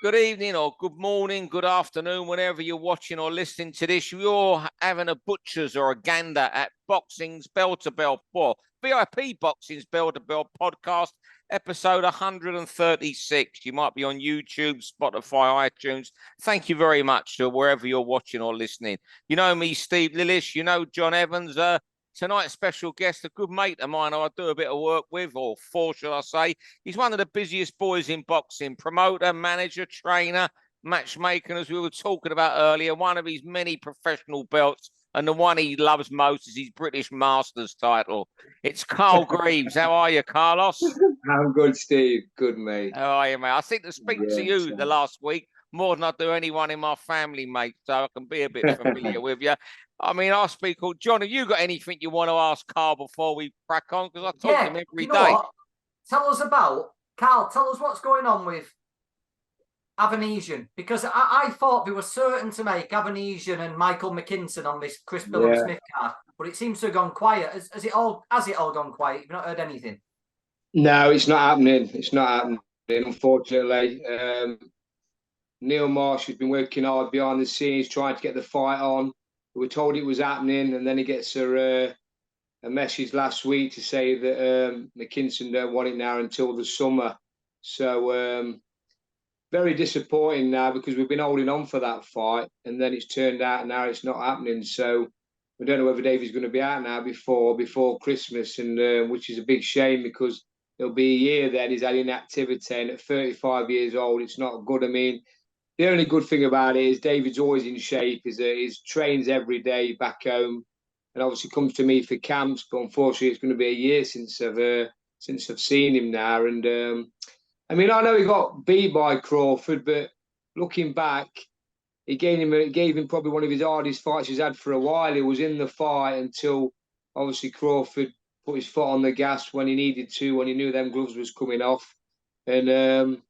good evening or good morning, good afternoon, whenever you're watching or listening to this. You're having a butcher's or a gander at Boxing's Bell to Bell VIP Boxing's Bell to Bell podcast, episode 136. You might be on YouTube, Spotify, iTunes. Thank you very much to wherever you're watching or listening. You know me, Steve Lillis. You know John Evans. Tonight's special guest, a good mate of mine who I do a bit of work with, or for, shall I say. He's one of the busiest boys in boxing, promoter, manager, trainer, matchmaker, as we were talking about earlier, one of his many professional belts, and the one he loves most is his British Masters title. It's Carl Greaves. How are you, Carlos? I'm good, Steve. Good, mate. How are you, mate? I think to speak to you the last week more than I do anyone in my family, mate, so I can be a bit familiar with you. I mean, I speak all. John, have you got anything you want to ask Carl before we crack on? Because I talk to him every day. What? Tell us about, Carl, tell us what's going on with Avanesyan. Because I thought they were certain to make Avanesyan and Michael McKinson on this Chris Billum-Smith card, but it seems to have gone quiet. Has it all gone quiet? You've not heard anything? No, it's not happening. It's not happening, unfortunately. Neil Marsh has been working hard behind the scenes trying to get the fight on. We were told it was happening, and then he gets a message last week to say that McKinson don't want it now until the summer. So very disappointing now, because we've been holding on for that fight, and then it's turned out now it's not happening. So we don't know whether Davey's going to be out now before Christmas, and which is a big shame, because it'll be a year then he's had inactivity, and at 35 years old, it's not good. I mean, the only good thing about it is David's always in shape. He trains every day back home, and obviously comes to me for camps. But unfortunately, it's going to be a year since I've seen him now. And I mean, I know he got beat by Crawford, but looking back, he gave him probably one of his hardest fights he's had for a while. He was in the fight until obviously Crawford put his foot on the gas when he needed to, when he knew them gloves was coming off, and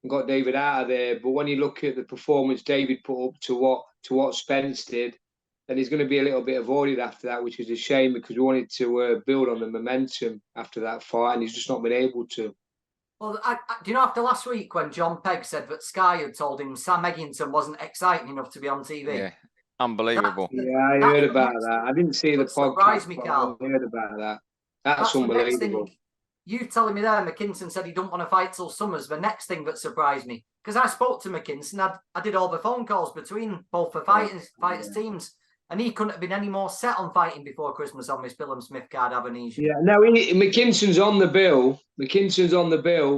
got David out of there. But when you look at the performance David put up to what Spence did, then he's going to be a little bit avoided after that, which is a shame, because we wanted to build on the momentum after that fight, and he's just not been able to. Well, do you know, after last week when John Pegg said that Sky had told him Sam Eggington wasn't exciting enough to be on TV? Yeah, unbelievable. I heard about that. I didn't see the podcast. Surprised me, Carl. I heard about that. That's unbelievable. You telling me there, McKinson said he don't want to fight till summers. The next thing that surprised me, because I spoke to McKinson, I did all the phone calls between both the fighters teams, and he couldn't have been any more set on fighting before Christmas on this Billum-Smith card, Avanesyan. Yeah, no, McKinson's on the bill.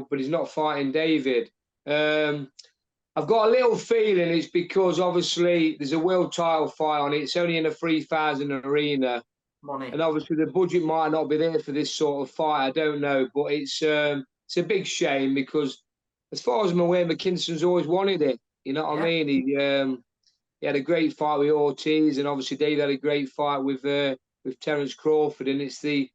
But he's not fighting David. I've got a little feeling it's because obviously there's a world title fight on it. It's only in a 3,000 arena. Money. And obviously the budget might not be there for this sort of fight. I don't know, but it's a big shame, because as far as I'm aware, McKinson's always wanted it. You know what I mean? He had a great fight with Ortiz, and obviously Dave had a great fight with Terence Crawford, and it's the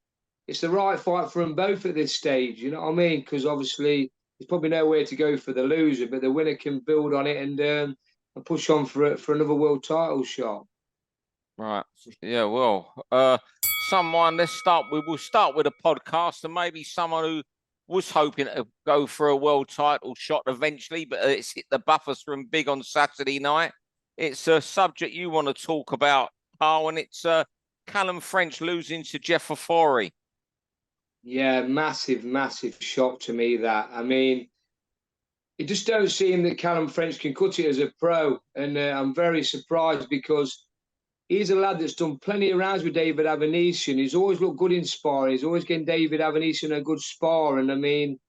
right fight for them both at this stage. You know what I mean? Because obviously there's probably nowhere to go for the loser, but the winner can build on it and push on for another world title shot. Right. Yeah, well, we'll start with a podcast, and maybe someone who was hoping to go for a world title shot eventually, but it's hit the buffers from big on Saturday night. It's a subject you want to talk about, Carl, and it's Callum French losing to Jeff Ofori. Yeah, massive shock to me, that. I mean, it just don't seem that Callum French can cut it as a pro, and I'm very surprised, because he's a lad that's done plenty of rounds with David Avanesyan. He's always looked good in sparring. He's always getting David Avanesyan a good spar. And I mean,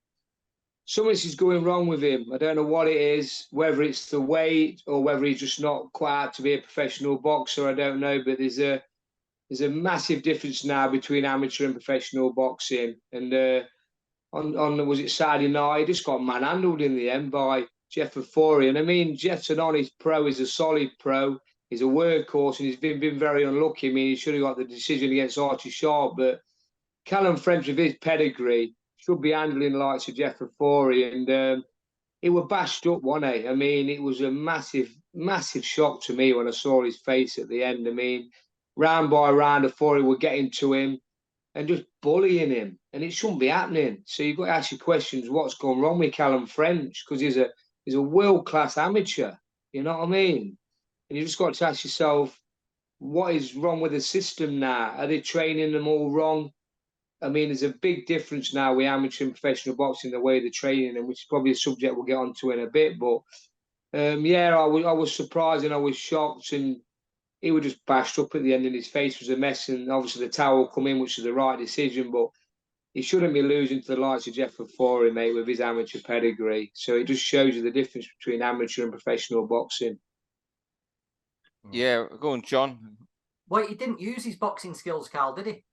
something is going wrong with him. I don't know what it is, whether it's the weight or whether he's just not quite out to be a professional boxer. I don't know. But there's a massive difference now between amateur and professional boxing. And on was it Saturday night, he just got manhandled in the end by Jeff Ofori. And I mean, Jeff's an honest pro. He's a solid pro. He's a workhorse, and he's been very unlucky. I mean, he should have got the decision against Archie Sharp, but Callum French, with his pedigree, should be handling the likes of Jeff Ofori, and he was bashed up, wasn't he? I mean, it was a massive shock to me when I saw his face at the end. I mean, round by round, Ofori were getting to him and just bullying him, and it shouldn't be happening. So you've got to ask your questions, what's gone wrong with Callum French? Because he's a is a world-class amateur. You know what I mean? And you just got to ask yourself, what is wrong with the system now? Are they training them all wrong? I mean, there's a big difference now with amateur and professional boxing, the way they're training them, which is probably a subject we'll get onto in a bit. But yeah, I was surprised and I was shocked, and he was just bashed up at the end, and his face was a mess. And obviously the towel come in, which is the right decision, but he shouldn't be losing to the likes of Jeff Ofori, mate, with his amateur pedigree. So it just shows you the difference between amateur and professional boxing. Yeah, go on, John. Well, he didn't use his boxing skills, Carl, did he?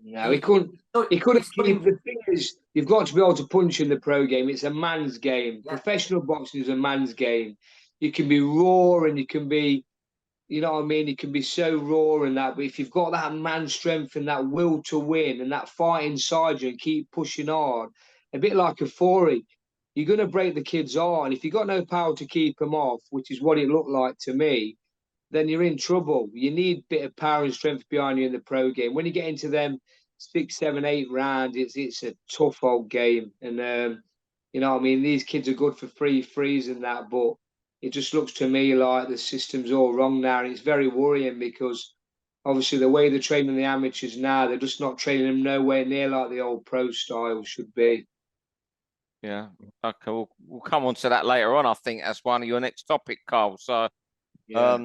No, he couldn't. He couldn't keep. The thing is, you've got to be able to punch in the pro game. It's a man's game. Yeah. Professional boxing is a man's game. You can be raw and you can be, you know what I mean? You can be so raw and that. But if you've got that man strength and that will to win and that fight inside you and keep pushing hard, a bit like Ofori, you're going to break the kid's arm. And if you've got no power to keep him off, which is what it looked like to me, then you're in trouble. You need a bit of power and strength behind you in the pro game. When you get into them 6, 7, 8 rounds, it's a tough old game. And, you know what I mean? These kids are good for frees and that, but it just looks to me like the system's all wrong now. And it's very worrying because obviously the way they're training the amateurs now, they're just not training them nowhere near like the old pro style should be. Yeah. Okay, we'll come on to that later on. I think that's one of your next topic, Carl. So, yeah.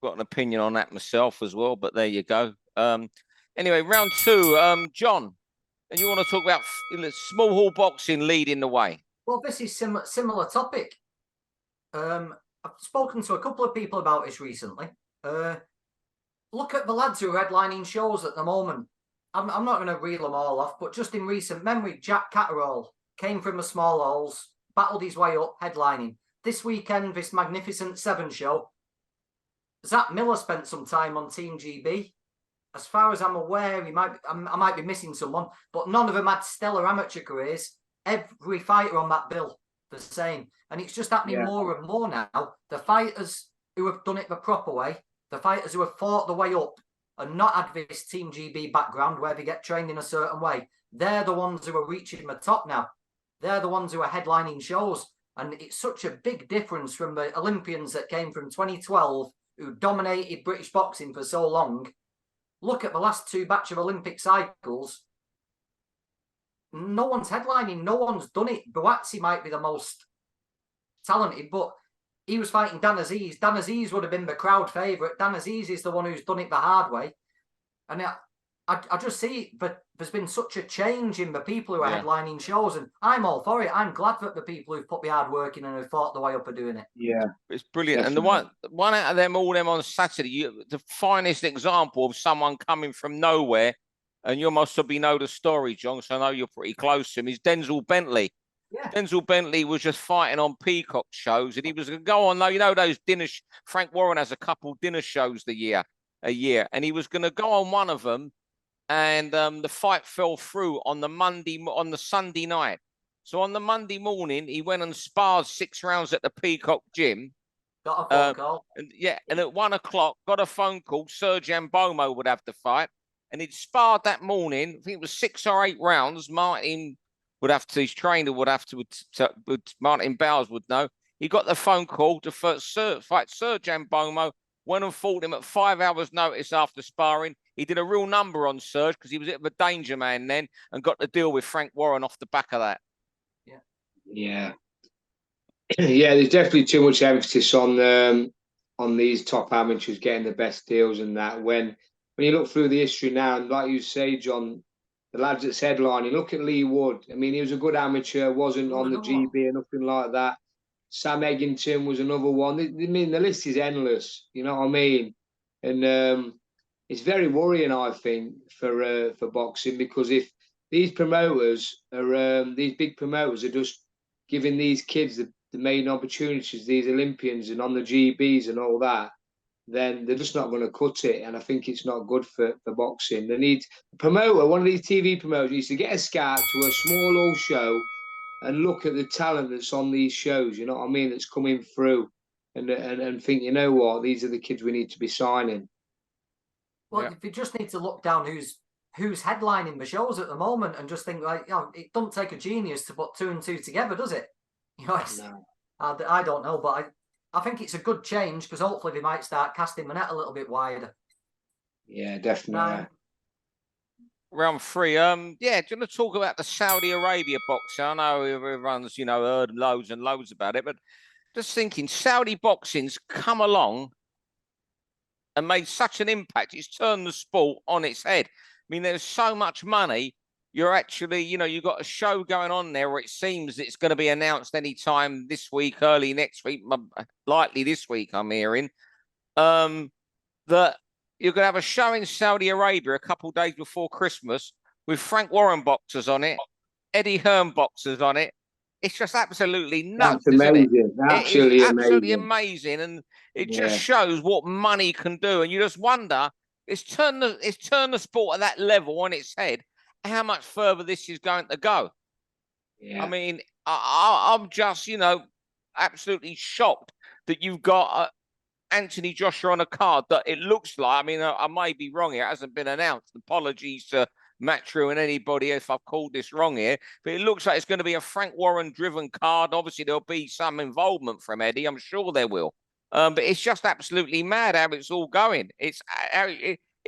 Got an opinion on that myself as well, but there you go. Anyway, round 2, John, and you want to talk about small hall boxing leading the way? Well, this is similar topic. I've spoken to a couple of people about this recently. Look at the lads who are headlining shows at the moment. I'm not going to reel them all off, but just in recent memory, Jack Catterall came from the small halls, battled his way up, headlining. This weekend, this Magnificent 7 show, Zach Miller spent some time on Team GB. As far as I'm aware, I might be missing someone, but none of them had stellar amateur careers. Every fighter on that bill, the same. And it's just happening more and more now. The fighters who have done it the proper way, the fighters who have fought the way up and not had this Team GB background where they get trained in a certain way, they're the ones who are reaching the top now. They're the ones who are headlining shows. And it's such a big difference from the Olympians that came from 2012 who dominated British boxing for so long. Look at the last 2 batch of Olympic cycles. No one's headlining. No one's done it. Buatsi might be the most talented, but he was fighting Dan Aziz. Dan Aziz would have been the crowd favourite. Dan Aziz is the one who's done it the hard way. And I just see, but there's been such a change in the people who are headlining shows, and I'm all for it. I'm glad that the people who've put the hard work in and who've fought the way up are doing it. Yeah, it's brilliant. Definitely. And the one out of them, all them on Saturday, the finest example of someone coming from nowhere, and you must have know the story, John, so I know you're pretty close to him, is Denzel Bentley. Yeah. Denzel Bentley was just fighting on Peacock shows, and he was going to go on, you know, those dinner, Frank Warren has a couple dinner shows a year, and he was going to go on one of them, and the fight fell through on the Sunday night. So on the Monday morning, he went and sparred 6 rounds at the Peacock gym. Got a phone call. And at 1 o'clock, got a phone call. Serge Ambomo would have the fight. And he'd sparred that morning. I think it was 6 or 8 rounds. Martin would have to, his trainer would have to, Martin Bowers would know. He got the phone call to fight Serge Ambomo. Went and fought him at 5 hours' notice after sparring. He did a real number on Serge because he was a bit of a danger man then and got the deal with Frank Warren off the back of that. Yeah. Yeah, there's definitely too much emphasis on these top amateurs getting the best deals and that. When you look through the history now, and like you say, John, the lads that's headlining, look at Lee Wood. I mean, he was a good amateur, wasn't on the GB or nothing like that. Sam Eggington was another one. I mean, the list is endless. You know what I mean? And it's very worrying, I think, for boxing, because if these promoters are these big promoters are just giving these kids the main opportunities, these Olympians and on the GBs and all that, then they're just not going to cut it. And I think it's not good for boxing. They need a promoter, one of these TV promoters needs to get a scout to a small old show and look at the talent that's on these shows, you know what I mean, that's coming through, and think, you know what, these are the kids we need to be signing. Well, if you just need to look down who's headlining the shows at the moment and just think, like, you know, it doesn't take a genius to put 2 and 2 together, does it? You know, I don't know, but I think it's a good change because hopefully they might start casting the net a little bit wider. Yeah, definitely. Round 3. Yeah, do you want to talk about the Saudi Arabia boxing? I know everyone's, heard loads and loads about it, but just thinking, Saudi boxing's come along and made such an impact. It's turned the sport on its head. I mean, there's so much money. You're actually, you've got a show going on there where it seems it's going to be announced anytime this week, early next week, likely this week, I'm hearing, that you're going to have a show in Saudi Arabia a couple of days before Christmas with Frank Warren boxers on it, Eddie Hearn boxers on it. It's just absolutely nuts, isn't it? Absolutely it is absolutely amazing. And it just shows what money can do. And you just wonder, it's turned the sport at that level on its head, how much further this is going to go. Yeah. I mean, I'm just, absolutely shocked that you've got Anthony Joshua on a card that it looks like. I mean, I may be wrong here. It hasn't been announced. Apologies to Matthew and anybody if I've called this wrong here. But it looks like it's going to be a Frank Warren-driven card. Obviously, there'll be some involvement from Eddie. I'm sure there will. But it's just absolutely mad how it's all going. It's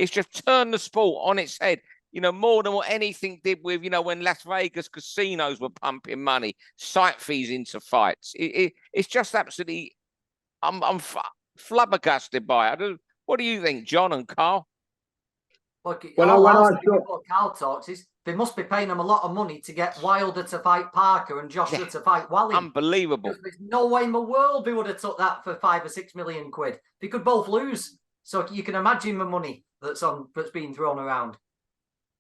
just turned the sport on its head. More than what anything did with, when Las Vegas casinos were pumping money, site fees into fights. It's just absolutely, I'm flabbergasted by it. What do you think, John and Carl? Look, what Carl talks is they must be paying him a lot of money to get Wilder to fight Parker and Joshua to fight Wally. Unbelievable. There's no way in the world they would have took that for 5 or 6 million quid. They could both lose. So you can imagine the money that's being thrown around.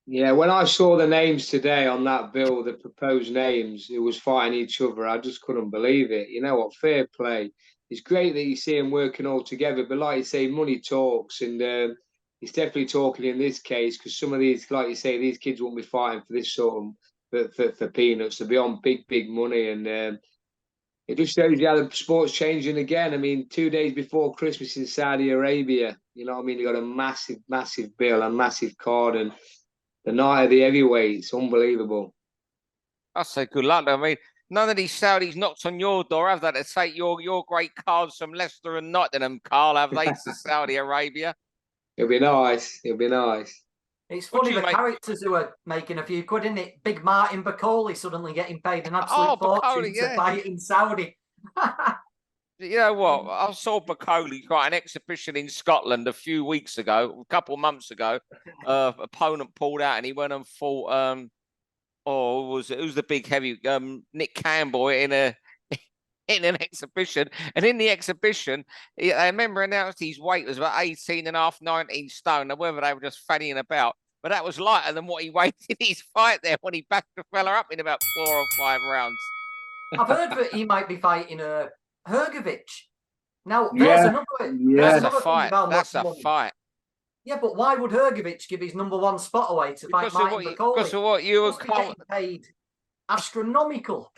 Yeah, when I saw the names today on that bill, the proposed names, who was fighting each other, I just couldn't believe it. You know what? Fair play. It's great that you see them working all together, but like you say, money talks, and it's definitely talking in this case because some of these, like you say, these kids won't be fighting for this sort of for peanuts. They'll be on big money, and it just shows you how the sport's changing again. I mean, 2 days before Christmas in Saudi Arabia, you know what I mean? They got a massive bill, a massive card, and the night of the heavyweights, unbelievable. I say good luck. I mean, none of these Saudis knocked on your door, have they, to take your great cards from Leicester and Nottingham, Carl, have they, to Saudi Arabia? It'll be nice. It'll be nice. It's funny, the characters who are making a few quid, isn't it? Big Martin Bacoli suddenly getting paid an absolute fortune to fight in Saudi. You know what? I saw Bacoli fight an exhibition in Scotland a few weeks ago, a couple of months ago. Opponent pulled out and he went and fought. Who's the big heavy? Nick Campbell in an exhibition. And in the exhibition, I remember announced his weight was about 18 and a half, 19 stone. And whether they were just fannying about, but that was lighter than what he weighed in his fight there when he backed the fella up in about 4 or 5 rounds. I've heard that he might be fighting Hrgovic. Now, that's a fight. That's a fight. Yeah, but why would Hrgovic give his number 1 spot away to fight Martin Bacoli? Because of what you were getting paid astronomical.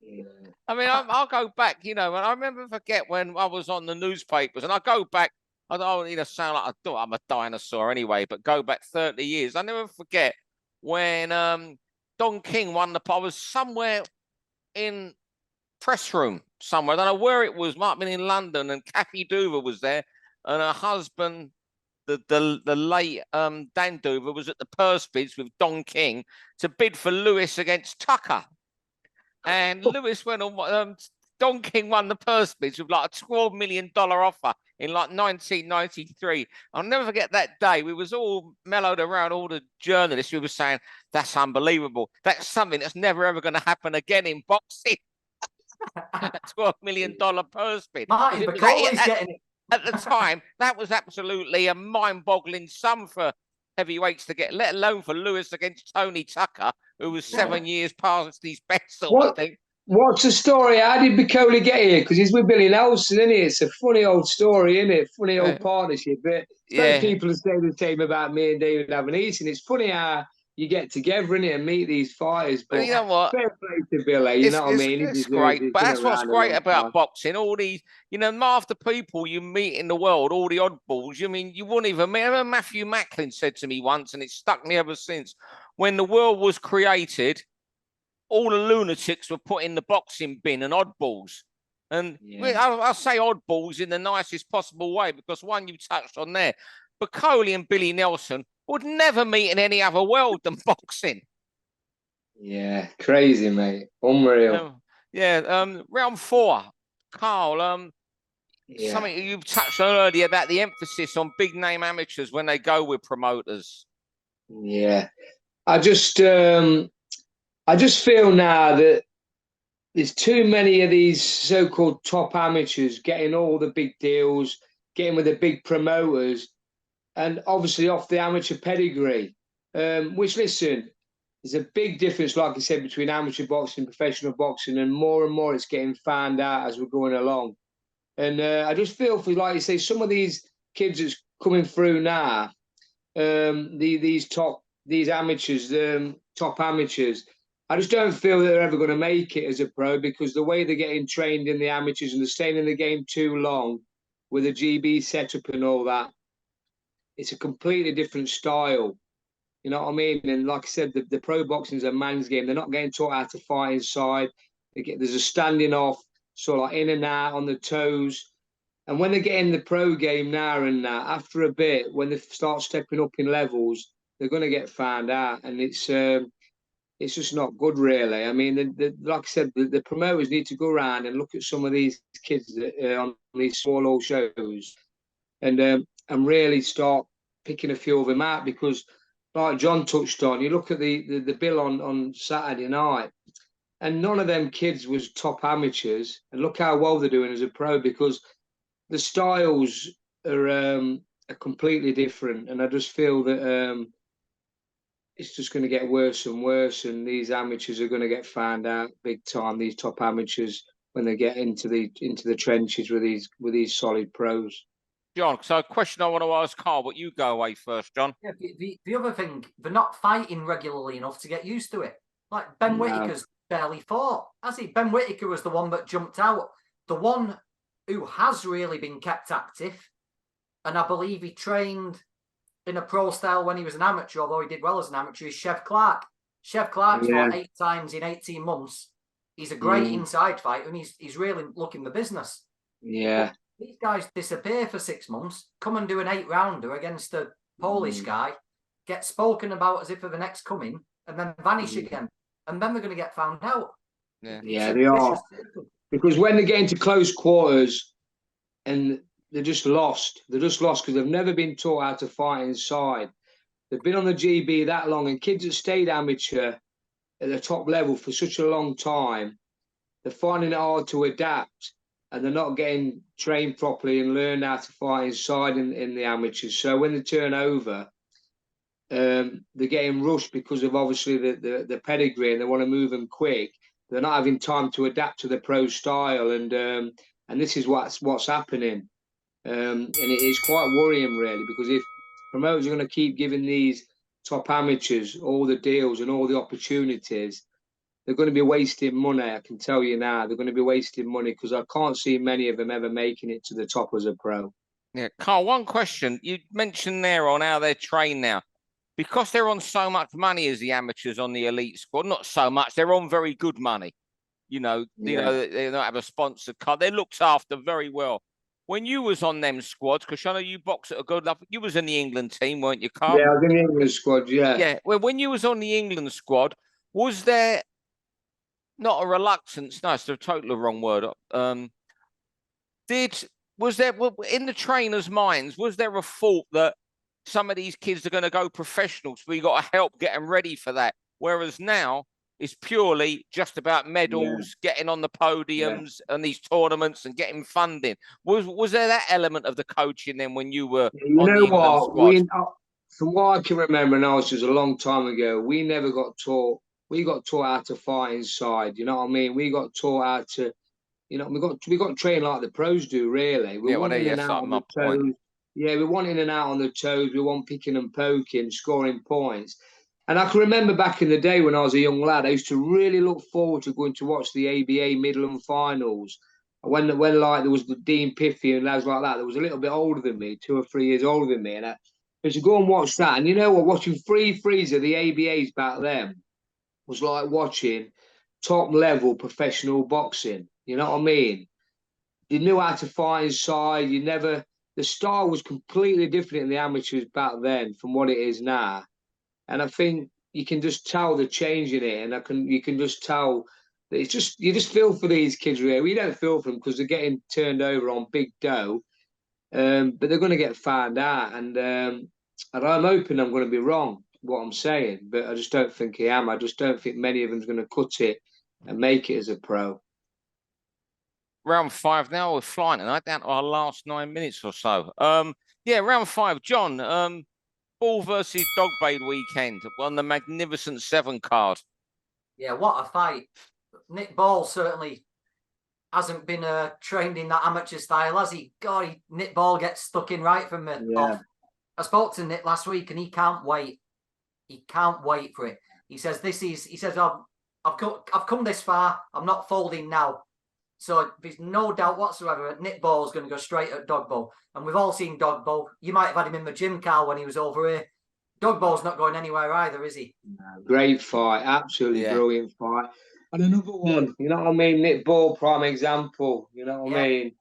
Yeah. I mean, I'll go back, and I forget when I was on the newspapers, and I go back, I don't sound like I'm a dinosaur anyway, but go back 30 years. I never forget when Don King won I was somewhere in press room somewhere. I don't know where it was. Might have been in London, and Kathy Duver was there, and her husband, the late Dan Duver, was at the purse bids with Don King to bid for Lewis against Tucker. And Lewis went on. Don King won the purse bids with like a $12 million offer in like 1993. I'll never forget that day. We was all mellowed around, all the journalists. We were saying, that's unbelievable. That's something that's never ever going to happen again in boxing. A $12 million purse bid. Martin Bacoli's getting it. At the time, that was absolutely a mind-boggling sum for heavyweights to get, let alone for Lewis against Tony Tucker, who was 7 years past his best, sort of thing. What's the story? How did Bacoli get here? Because he's with Billy Nelson, isn't he? It's a funny old story, isn't it? Funny old partnership. But people say the same about me and David Avanesyan. It's funny how you get together, isn't it, and meet these fighters. But you know what? Fair play to Billy, you know what I mean? It's great. But that's what's great about boxing. All these, half the people you meet in the world, all the oddballs, you wouldn't even meet. I remember Matthew Macklin said to me once, and it stuck me ever since, when the world was created, all the lunatics were put in the boxing bin and oddballs. And I'll say oddballs in the nicest possible way, because one you touched on there, Bacoli and Billy Nelson would never meet in any other world than boxing. Yeah, crazy, mate. Unreal. Round 4, Carl, something you've touched on earlier about the emphasis on big name amateurs when they go with promoters. Yeah. I just feel now that there's too many of these so-called top amateurs getting all the big deals, getting with the big promoters, and obviously off the amateur pedigree. Which, listen, there's a big difference, like I said, between amateur boxing and professional boxing, and more it's getting found out as we're going along. And I just feel for, like you say, some of these kids that's coming through now, these amateurs, top amateurs, I just don't feel that they're ever going to make it as a pro, because the way they're getting trained in the amateurs and they're staying in the game too long with a GB setup and all that, it's a completely different style. You know what I mean? And like I said, the pro boxing is a man's game. They're not getting taught how to fight inside. There's a standing off, sort of like in and out on the toes. And when they get in the pro game now and after a bit, when they start stepping up in levels, they're going to get found out. And it's just not good, really. I mean, like I said, the promoters need to go around and look at some of these kids on these small old shows and really start picking a few of them out, because like John touched on, you look at the bill on Saturday night, and none of them kids was top amateurs, and look how well they're doing as a pro, because the styles are completely different. And I just feel that it's just going to get worse and worse, and these amateurs are going to get found out big time, these top amateurs, when they get into the trenches with these solid pros. John, so a question I want to ask Carl, but you go away first, John. Yeah, the other thing, they're not fighting regularly enough to get used to it. Like Ben Whittaker's barely fought, has he? Ben Whittaker was the one that jumped out. The one who has really been kept active, and I believe he trained in a pro style when he was an amateur, although he did well as an amateur, is Chev Clark. Chev Clark's fought 8 times in 18 months. He's a great inside fighter, and he's really looking the business. Yeah. But these guys disappear for 6 months, come and do an 8-rounder against a Polish guy, get spoken about as if they're the next coming, and then vanish again. And then they're going to get found out. Yeah, they are. Because when they get into close quarters and they're just lost. They're just lost because they've never been taught how to fight inside. They've been on the GB that long, and kids that stayed amateur at the top level for such a long time, they're finding it hard to adapt, and they're not getting trained properly and learn how to fight inside in the amateurs. So when they turn over, they're getting rushed because of obviously the pedigree, and they want to move them quick. They're not having time to adapt to the pro style, and this is what's happening. And it is quite worrying, really, because if promoters are going to keep giving these top amateurs all the deals and all the opportunities, they're going to be wasting money. I can tell you now, they're going to be wasting money, because I can't see many of them ever making it to the top as a pro. Yeah, Carl, one question. You mentioned there on how they're trained now. Because they're on so much money as the amateurs on the elite squad, not so much, they're on very good money. You know, they don't have a sponsored card. They're looked after very well. When you was on them squads, because I know you box at a good level, you was in the England team, weren't you, Carl? Yeah, I was in the England squad, yeah. Yeah, well, when you was on the England squad, was there not a reluctance? No, it's a totally wrong word. Was there, in the trainers' minds, was there a thought that some of these kids are going to go professionals, so we got to help get them ready for that? Whereas now, it's purely just about medals, getting on the podiums and these tournaments and getting funding. Was there that element of the coaching then when you were on the England squad? From what I can remember, and it was a long time ago, we never got taught. We got taught how to fight inside. You know what I mean? We got taught how to, we got trained like the pros do. Really, we want in and out on the toes. Yeah, we want in and out on the toes. We want picking and poking, scoring points. And I can remember back in the day when I was a young lad, I used to really look forward to going to watch the ABA Midland finals. When like there was the Dean Piffy and lads like that, that was a little bit older than me, 2 or 3 years older than me, and I used to go and watch that. And you know what? Watching 3 of the ABAs back then was like watching top level professional boxing. You know what I mean? they knew how to fight inside. The style was completely different in the amateurs back then from what it is now. And I think you can just tell the change in it, and you can just tell that you just feel for these kids really. We don't feel for them because they're getting turned over on big dough, but they're going to get found out, and I'm hoping I'm going to be wrong what I'm saying, but I just don't think I am. I just don't think many of them's going to cut it and make it as a pro. Round 5 now, we're flying tonight down to our last 9 minutes or so. Yeah, round 5, John. Ball versus Dogboe weekend on the Magnificent 7 card. Yeah, what a fight. Nick Ball certainly hasn't been trained in that amateur style, has he? God, Nick Ball gets stuck in right from the off. I spoke to Nick last week and he can't wait. He can't wait for it. He says, I've come this far. I'm not folding now. So there's no doubt whatsoever that Nick Ball's going to go straight at Dogboe. And we've all seen Dogboe. You might have had him in the gym, Carl, when he was over here. Dogboe's not going anywhere either, is he? Great fight. Absolutely brilliant fight. And another one, you know what I mean? Nick Ball, prime example. You know what I mean?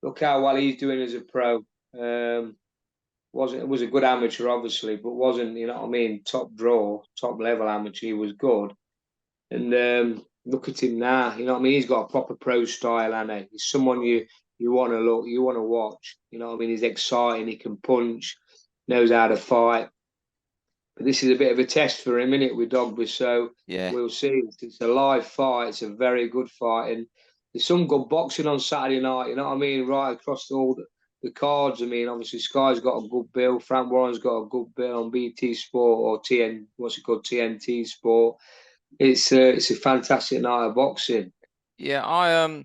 Look how well he's doing as a pro. It was a good amateur, obviously, but wasn't, you know what I mean, top draw, top level amateur. He was good. And look at him now. You know what I mean? He's got a proper pro style, and he's someone you want to look, you want to watch. You know what I mean? He's exciting. He can punch, knows how to fight. But this is a bit of a test for him, isn't it, with Dogboe? So we'll see. It's a live fight. It's a very good fight, and there's some good boxing on Saturday night. You know what I mean? Right across all the cards. I mean, obviously Sky's got a good bill. Frank Warren's got a good bill on BT Sport or TNT Sport. It's a fantastic night of boxing. Yeah, I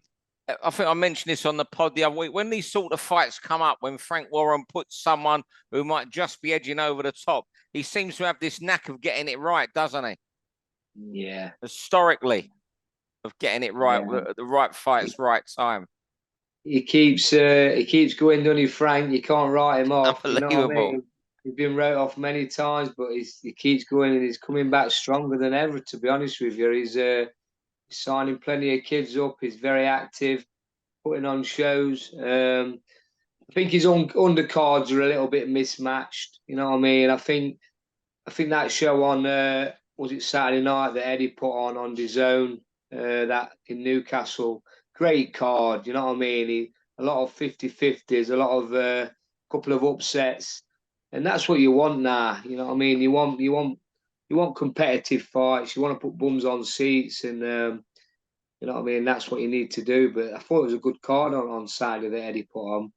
think I mentioned this on the pod the other week. When these sort of fights come up, when Frank Warren puts someone who might just be edging over the top, he seems to have this knack of getting it right, doesn't he? Yeah. Historically, of getting it right, the right fights, right time. He keeps going, doesn't he, Frank? You can't write him off. Unbelievable. You know what I mean? He's been wrote off many times, but he keeps going, and he's coming back stronger than ever, to be honest with you. He's signing plenty of kids up. He's very active, putting on shows. I think his undercards are a little bit mismatched. You know what I mean? I think that show on was it Saturday night that Eddie put on DAZN, that in Newcastle, great card. You know what I mean? A lot of 50-50s, a lot of couple of upsets, and that's what you want now. You know what I mean? You want competitive fights. You want to put bums on seats, and you know what I mean? That's what you need to do. But I thought it was a good card on Saturday that Eddie put on.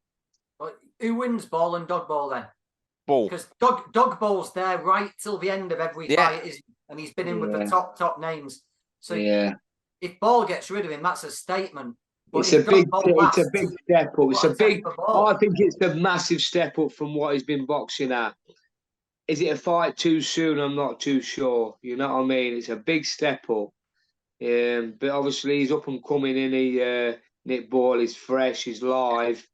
Who wins, Ball and Dogboe then? Ball. Because Dogboe's there right till the end of every fight, and he's been in with the top names. So if Ball gets rid of him, that's a statement. But it's a big step up. I think it's a massive step up from what he's been boxing at. Is it a fight too soon? I'm not too sure. You know what I mean? It's a big step up. But obviously he's up and coming in. Nick Ball is fresh, he's live.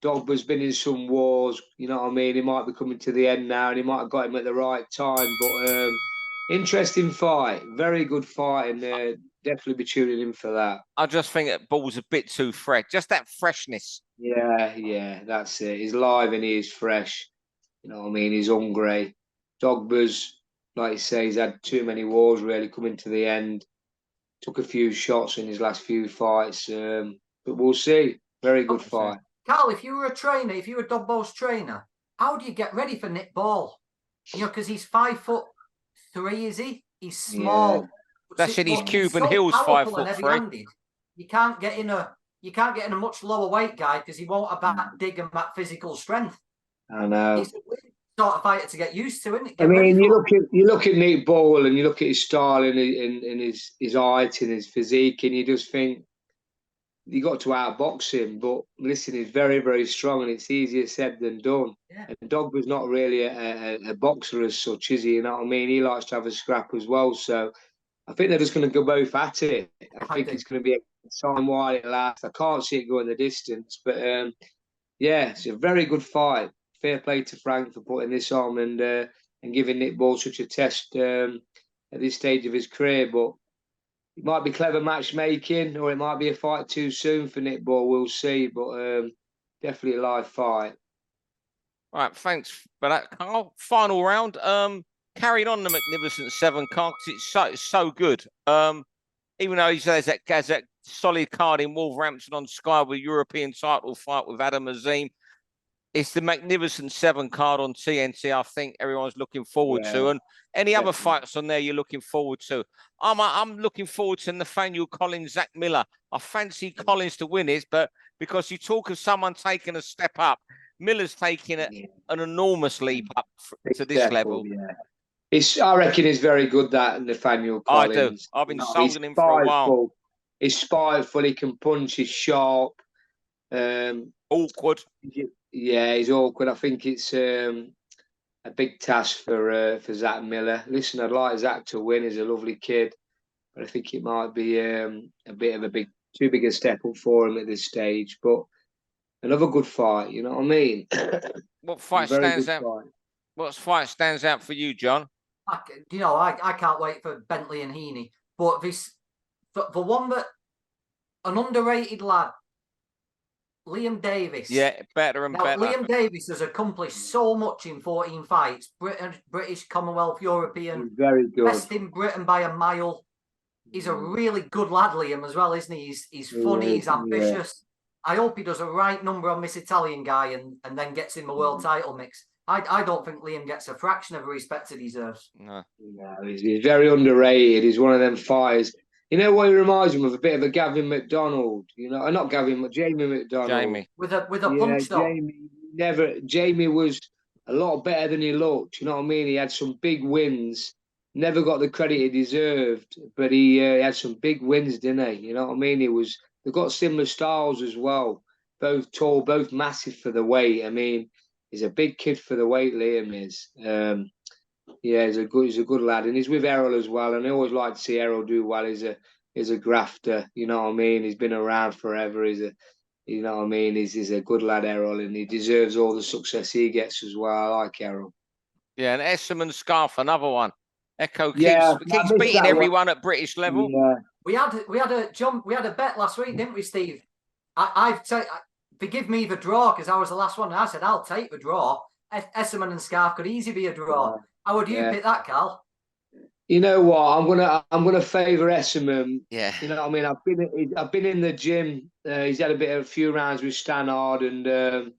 Dogboe's been in some wars, you know what I mean? He might be coming to the end now, and he might have got him at the right time. But interesting fight, very good fight, and definitely be tuning in for that. I just think that Ball's a bit too fresh, just that freshness. Yeah, that's it. He's live and he is fresh. You know what I mean? He's hungry. Dogboe's, like you say, he's had too many wars really coming to the end. Took a few shots in his last few fights, but we'll see. Very good fight. Carl, if you were a trainer, if you were Dogboe's trainer, how do you get ready for Nick Ball? You know, because he's 5'3", is he? He's small. Yeah. That's in his Cuban Hills 5'3". You can't get in a much lower weight guy because he won't have that dig and that physical strength. I know. It's a weird sort of fighter to get used to, isn't it? I mean, you look at Nick Ball and you look at his style and his height and his physique, and you just think you got to outbox him. But listen, he's very, very strong, and it's easier said than done. Yeah. And Dogboe's not really a boxer as such, is he? You know what I mean? He likes to have a scrap as well. So I think they're just going to go both at it. I think it's going to be a time while it lasts. I can't see it going the distance, but it's a very good fight. Fair play to Frank for putting this on and giving Nick Ball such a test at this stage of his career. But it might be clever matchmaking, or it might be a fight too soon for Nick Ball. We'll see, but definitely a live fight. All right, thanks for that, Carl. Final round. Carrying on the Magnificent Seven card because it's so good. Even though he has that solid card in Wolverhampton on Sky with European title fight with Avanesyan, it's the Magnificent Seven card on TNT. I think everyone's looking forward to. And any other fights on there you're looking forward to? I'm looking forward to Nathaniel Collins, Zach Miller. I fancy Collins to win it, but because you talk of someone taking a step up, Miller's taking an enormous leap up to this level. Yeah. I reckon he's very good, that Nathaniel Collins. I do. I've been sold him for a while. He's spiteful. He can punch. He's sharp. Awkward. Yeah, he's awkward. I think it's a big task for Zach Miller. Listen, I'd like Zach to win. He's a lovely kid, but I think it might be a bit of too big a step up for him at this stage. But another good fight. You know what I mean? What fight stands out? What fight stands out for you, John? I can't wait for Bentley and Heaney. But the one that an underrated lad, Liam Davis. Yeah, better and better. Liam Davis has accomplished so much in 14 fights. British, Commonwealth, European. He's very good. Best in Britain by a mile. He's a really good lad, Liam, as well, isn't he? He's funny, he's ambitious. I hope he does a right number on this Italian guy and then gets in the world title mix. I don't think Liam gets a fraction of the respect he deserves. No, he's very underrated. He's one of them fighters. You know what he reminds me of? A bit of a Gavin McDonald. You know, not Gavin, but Jamie McDonald. Jamie. With a punch though. Jamie was a lot better than he looked. You know what I mean? He had some big wins. Never got the credit he deserved, but he had some big wins, didn't he? You know what I mean? They've got similar styles as well. Both tall, both massive for the weight. I mean, he's a big kid for the weight, Liam is. He's a good lad, and he's with Errol as well. And I always like to see Errol do well. He's a grafter, you know what I mean. He's been around forever. He's a good lad, Errol, and he deserves all the success he gets as well. I like Errol. Yeah, and Esserman Scarf, another one. Echo keeps beating everyone at British level. Yeah. We had a bet last week, didn't we, Steve? Forgive me the draw because I was the last one. And I said I'll take the draw. Esserman and Scarf could easily be a draw. How would you pick that, Carl? You know what? I'm gonna favour Esserman. Yeah. You know what I mean? I've been in the gym. He's had a few rounds with Stannard, and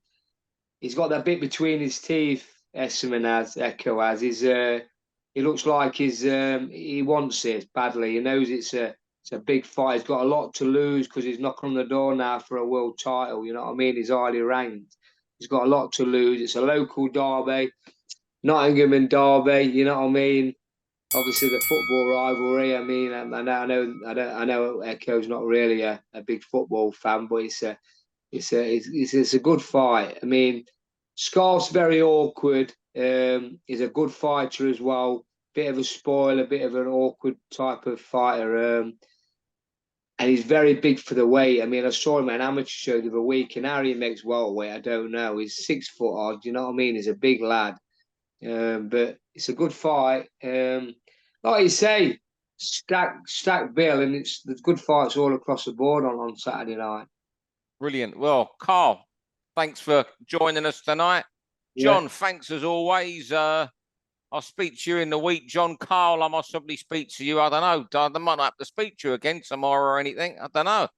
he's got that bit between his teeth. Esserman has. Echo has. He looks like he wants it badly. He knows it's a big fight. He's got a lot to lose because he's knocking on the door now for a world title. You know what I mean? He's highly ranked. He's got a lot to lose. It's a local derby, Nottingham and Derby. You know what I mean? Obviously the football rivalry. I mean, I know Echo's not really a big football fan, but it's a good fight. I mean, Scarf's very awkward. He's a good fighter as well. Bit of a spoiler, bit of an awkward type of fighter. And he's very big for the weight. I mean, I saw him at an amateur show the other week, and how he makes welterweight, I don't know. He's 6 foot odd, you know what I mean? He's a big lad. But it's a good fight. Like you say, stack bill, and there's good fights all across the board on Saturday night. Brilliant. Well, Carl, thanks for joining us tonight. John, thanks as always. I'll speak to you in the week. John, Carl, I must probably speak to you. I don't know. I might not have to speak to you again tomorrow or anything. I don't know.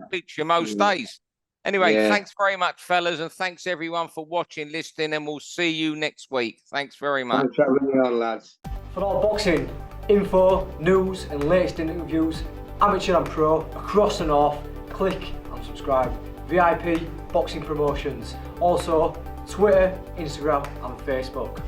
Speak to you most days. Anyway, thanks very much, fellas, and thanks everyone for watching, listening, and we'll see you next week. Thanks very much. Thanks for having me on, lads. For all boxing info, news, and latest interviews, amateur and pro, across the north, click and subscribe. VIP Boxing Promotions. Also, Twitter, Instagram, and Facebook.